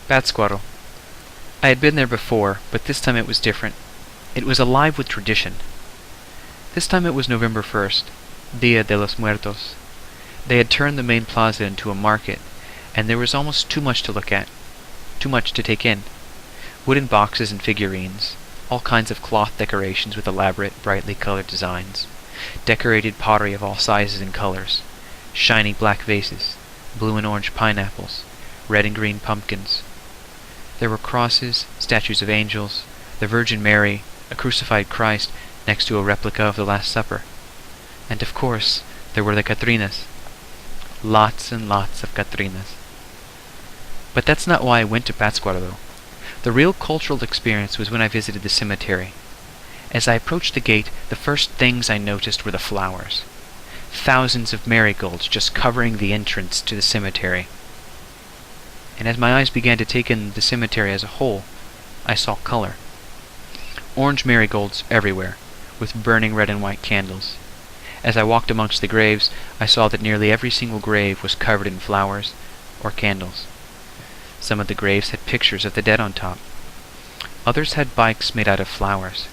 Pátzcuaro. I had been there before, but this time it was different. It was alive with tradition. This time it was November 1st, Dia de los Muertos. They had turned the main plaza into a market, and there was almost too much to look at, too much to take in. Wooden boxes and figurines, all kinds of cloth decorations with elaborate, brightly colored designs, decorated pottery of all sizes and colors, shiny black vases, blue and orange pineapples, red and green pumpkins. There were crosses, statues of angels, the Virgin Mary, a crucified Christ next to a replica of the Last Supper. And of course, there were the Catrinas. Lots and lots of Catrinas. But that's not why I went to Pátzcuaro, though. The real cultural experience was when I visited the cemetery. As I approached the gate, the first things I noticed were the flowers. Thousands of marigolds just covering the entrance to the cemetery. And as my eyes began to take in the cemetery as a whole, I saw color. Orange marigolds everywhere, with burning red and white candles. As I walked amongst the graves, I saw that nearly every single grave was covered in flowers or candles. Some of the graves had pictures of the dead on top. Others had bikes made out of flowers.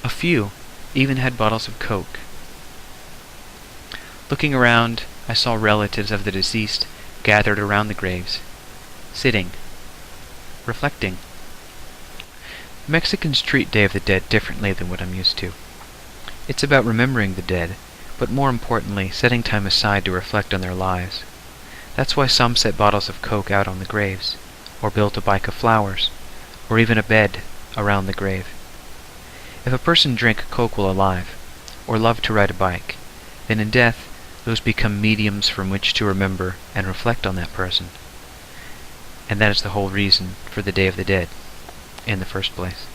A few even had bottles of Coke. Looking around, I saw relatives of the deceased gathered around the graves, sitting, reflecting. Mexicans treat Day of the Dead differently than what I'm used to. It's about remembering the dead, but more importantly, setting time aside to reflect on their lives. That's why some set bottles of Coke out on the graves, or built a bike of flowers, or even a bed around the grave. If a person drank Coke while alive, or loved to ride a bike, then in death, those become mediums from which to remember and reflect on that person. And that is the whole reason for the Day of the Dead, in the first place.